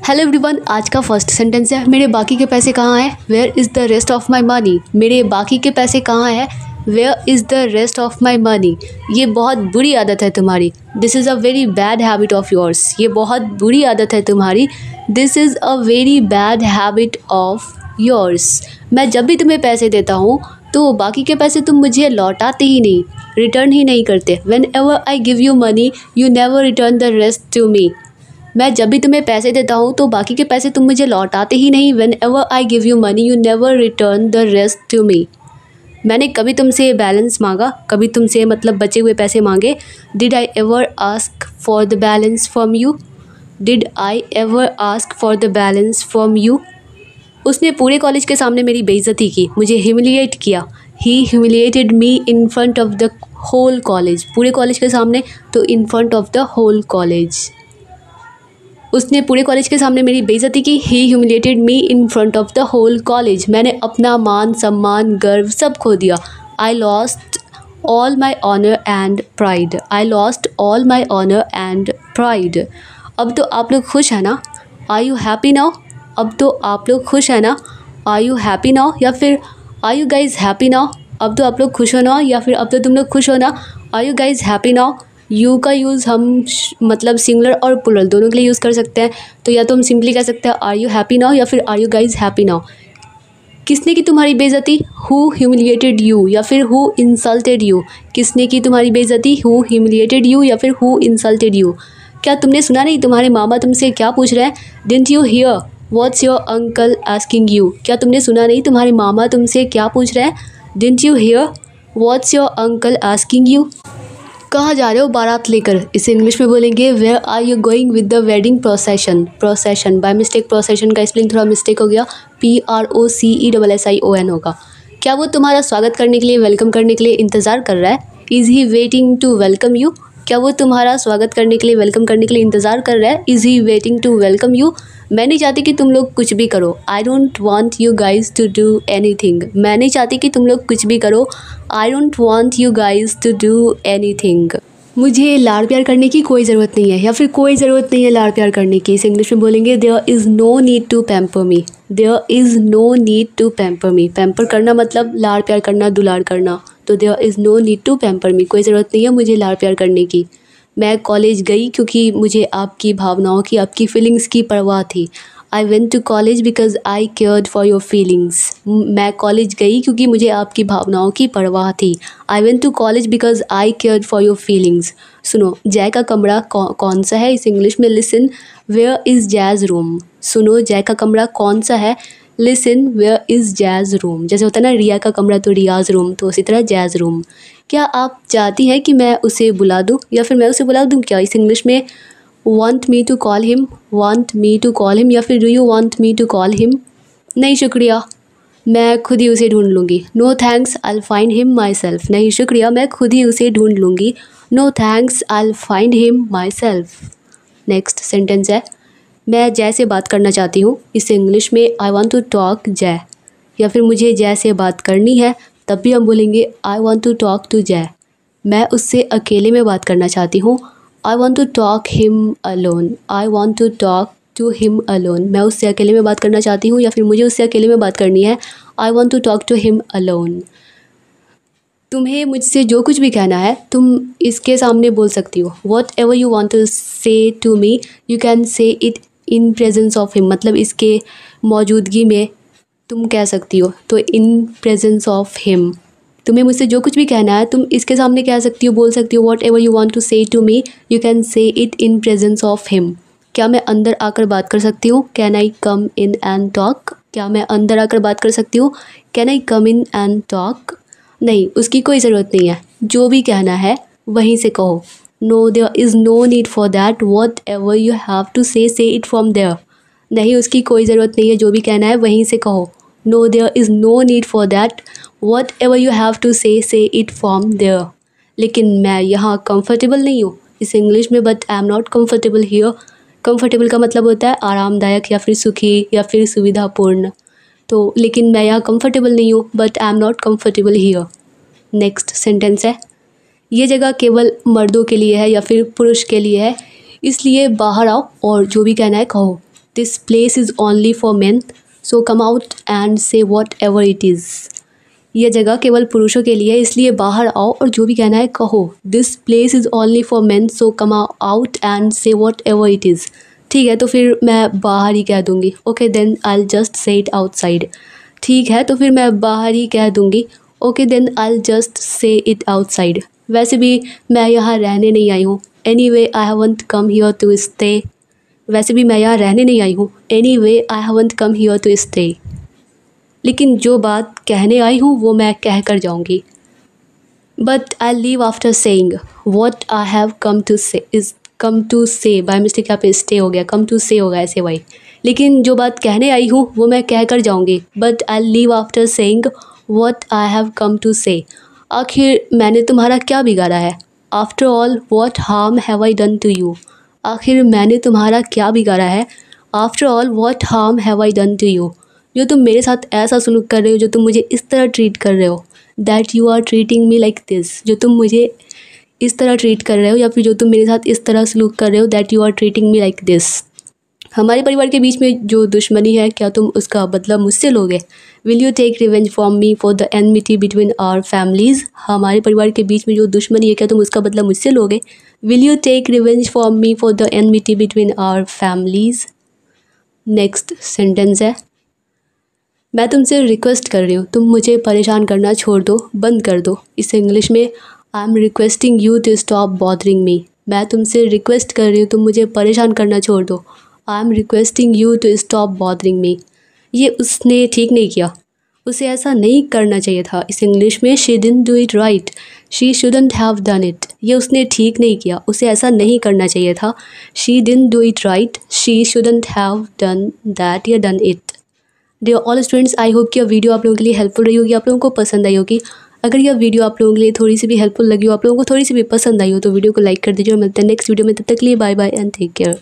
Hello everyone, आज का first sentence है मेरे बाकी के पैसे कहाँ हैं। Where is the rest of my money. मेरे बाकी के पैसे कहाँ हैं। Where is the rest of my money. ये बहुत बुरी आदत है तुम्हारी। This is a very bad habit of yours. ये बहुत बुरी आदत है तुम्हारी। This is a very bad habit of yours. मैं जब भी तुम्हें पैसे देता हूँ तो बाकी के पैसे तुम मुझे लौटाते ही नहीं, रिटर्न ही नहीं करते। Whenever I give you money you never return the rest to me. मैं जब भी तुम्हें पैसे देता हूँ तो बाकी के पैसे तुम मुझे लौटाते ही नहीं। Whenever I give you money you never return the rest to me. मैंने कभी तुमसे बैलेंस मांगा, कभी तुमसे मतलब बचे हुए पैसे मांगे। Did I ever ask for the balance from you. Did I ever ask for the balance from you. उसने पूरे कॉलेज के सामने मेरी बेइज्जती की, मुझे ह्यूमिलिएट किया। He humiliated me in front of the whole college. पूरे कॉलेज के सामने तो in front of the whole college. उसने पूरे कॉलेज के सामने मेरी बेइज्जती की। He humiliated me in front of the whole college. मैंने अपना मान सम्मान गर्व सब खो दिया। I lost all my honour and pride. I lost all my honour and pride. अब तो आप लोग खुश हैं ना। Are you happy now. अब तो आप लोग खुश हैं ना। आर यू हैप्पी नाउ या फिर are you guys happy now. अब तो आप लोग खुश हो ना या फिर अब तो तुम लोग खुश हो ना। Are you guys happy now. You का यूज़ हम मतलब सिंगुलर और प्लुरल दोनों के लिए यूज़ कर सकते हैं। तो या तो हम सिंपली कह सकते हैं आर यू हैप्पी नाउ या फिर are you guys happy now. किसने की तुम्हारी बेइज्जती। हु ह्यूमिलिएटेड यू या फिर हु इंसल्टेड यू। किसने की तुम्हारी बेइज्जती। हु ह्यूमिलिएटेड यू या फिर हु इंसल्टेड यू। क्या तुमने सुना नहीं तुम्हारे मामा तुमसे क्या पूछ रहे हैं। Didn't you here what's your uncle asking you. क्या तुमने सुना नहीं तुम्हारे मामा तुमसे क्या पूछ रहे हैं। Didn't you here what's your uncle asking you. कहाँ जा रहे हो बारात लेकर। इसे इंग्लिश में बोलेंगे where are you going with the wedding procession. Procession by mistake procession का स्पेलिंग थोड़ा मिस्टेक हो गया। PROCESSION होगा। क्या वो तुम्हारा स्वागत करने के लिए वेलकम करने के लिए इंतज़ार कर रहा है। Is he waiting to welcome you. क्या वो तुम्हारा स्वागत करने के लिए वेलकम करने के लिए इंतज़ार कर रहा है। Is he waiting to welcome you. मैं नहीं चाहती कि तुम लोग कुछ भी करो। I don't want you guys to do anything. मैं नहीं चाहती कि तुम लोग कुछ भी करो। I don't want you guys to do anything. मुझे लाड़ प्यार करने की कोई ज़रूरत नहीं है या फिर कोई ज़रूरत नहीं है लाड़ प्यार करने की। इसे इंग्लिश में बोलेंगे there is no need to pamper me. There is no need to pamper me. Pamper करना मतलब लाड़ प्यार करना, दुलार करना। तो there is no need to pamper me. कोई ज़रूरत नहीं है मुझे लाड़ प्यार करने की। मैं कॉलेज गई क्योंकि मुझे आपकी भावनाओं की, आपकी फीलिंग्स की परवाह थी। I went to college because I cared for your feelings. मैं कॉलेज गई क्योंकि मुझे आपकी भावनाओं की परवाह थी। I went to college because I cared for your feelings. सुनो, जय का कमरा कौन सा है। इस इंग्लिश में listen where is Jai's room. सुनो, जय का कमरा कौन सा है। Listen where is Jai's room. जैसे होता है ना रिया का कमरा तो रियाज़ रूम, तो उसी तरह जैज़ रूम। क्या आप चाहती हैं कि मैं उसे बुला दूँ या फिर मैं उसे बुला दूँ क्या। इस इंग्लिश में want me to call him, want me to call him या फिर do you want me to call him। नहीं शुक्रिया, मैं खुद ही उसे ढूंढ लूँगी। No thanks, I'll find him myself। नहीं शुक्रिया, मैं खुद ही उसे ढूंढ लूँगी। No thanks, I'll find him myself। Next sentence है मैं जय से बात करना चाहती हूँ। इसे इंग्लिश में I want to talk जय या फिर मुझे जय से बात करनी है, तब भी हम बोलेंगे I want to talk to जय। मैं उससे अकेले में बात करना चाहती हूँ। I want to talk him alone। I want to talk to him alone। मैं उससे अकेले में बात करना चाहती हूँ या फिर मुझे उससे अकेले में बात करनी है। I want to talk to him alone। तुम्हें मुझसे जो कुछ भी कहना है तुम इसके सामने बोल सकती हो। Whatever you want to say to me you can say it in presence of him। मतलब इसके मौजूदगी में तुम कह सकती हो, तो in presence of him। तुम्हें मुझसे जो कुछ भी कहना है तुम इसके सामने कह सकती हो, बोल सकती हो। Whatever you want to say to me you can say it in presence of him. क्या मैं अंदर आकर बात कर सकती हूँ। Can I come in and talk. क्या मैं अंदर आकर बात कर सकती हूँ। Can I come in and talk. नहीं, उसकी कोई ज़रूरत नहीं है। जो भी कहना है वहीं से कहो। No, there is no need for that. Whatever you have to say it from there. नहीं, उसकी कोई ज़रूरत नहीं है। जो भी कहना है वहीं से कहो। No, there is no need for that. Whatever you have to say it from there. लेकिन मैं यहाँ कंफर्टेबल नहीं हूँ। इस इंग्लिश में but I am not comfortable here. Comfortable का मतलब होता है आरामदायक या फिर सुखी या फिर सुविधापूर्ण। तो लेकिन मैं यहाँ कंफर्टेबल नहीं हूँ, but I am not comfortable here. Next sentence है ये जगह केवल मर्दों के लिए है या फिर पुरुष के लिए है, इसलिए बाहर आओ और जो भी कहना है कहो। This place is only for men so come out and say whatever it is. यह जगह केवल पुरुषों के लिए है, इसलिए बाहर आओ और जो भी कहना है कहो। This place is only for men so come out and say whatever it is. ठीक है, तो फिर मैं बाहर ही कह दूँगी। Okay then I just say it outside. ठीक है, तो फिर मैं बाहर ही कह दूँगी। Okay then I just say it outside. वैसे भी मैं यहाँ रहने नहीं आई हूँ। Anyway I haven't come here to stay. वैसे भी मैं यहाँ रहने नहीं आई हूँ। Anyway I haven't come here to stay. लेकिन जो बात कहने आई हूँ वो मैं कह कर जाऊँगी। But I leave after saying what I have come to say is come to say. By mistake यहाँ पे स्टे हो गया, कम टू से होगा ऐसे भाई। लेकिन जो बात कहने आई हूँ वो मैं कह कर जाऊँगी। But I leave after saying what I have come to say. आखिर मैंने तुम्हारा क्या बिगाड़ा है। After all what harm have I done to you. आखिर मैंने तुम्हारा क्या बिगाड़ा है। After all what harm have I done to you. जो तुम मेरे साथ ऐसा सलूक कर रहे हो, जो तुम मुझे इस तरह ट्रीट कर रहे हो। That you are treating me like this. जो तुम मुझे इस तरह ट्रीट कर रहे हो या फिर जो तुम मेरे साथ इस तरह सलूक कर रहे हो। That you are treating me like this. हमारे परिवार के बीच में जो दुश्मनी है, क्या तुम उसका बदला मुझसे लोगे। Will you take revenge from me for the enmity between our families. हमारे परिवार के बीच में जो दुश्मनी है, क्या तुम उसका बदला मुझसे लोगे। Will you take revenge from me for the enmity between our families. Next sentence है, मैं तुमसे रिक्वेस्ट कर रही हूँ, तुम मुझे परेशान करना छोड़ दो, बंद कर दो। इसे इंग्लिश में I am requesting you to stop bothering me. मैं तुमसे रिक्वेस्ट कर रही हूँ, तुम मुझे परेशान करना छोड़ दो। I am requesting you to stop bothering me. ये उसने ठीक नहीं किया, उसे ऐसा नहीं करना चाहिए था। इस इंग्लिश में she didn't do it right, she shouldn't have done it. ये उसने ठीक नहीं किया, उसे ऐसा नहीं करना चाहिए था। She didn't do it right, she shouldn't have done that या done it. Dear all students, I hope कि यह वीडियो आप लोगों के लिए हेल्पफुल रही होगी, आप लोगों को पसंद आई होगी। अगर यह वीडियो आप लोगों के लिए थोड़ी सी भी हेल्पफुल लगी हो, आप लोगों को थोड़ी सी भी पसंद आई हो, तो वीडियो को लाइक कर दीजिए और मिलते हैं नेक्स्ट वीडियो में। तब तक के लिए bye bye and take care.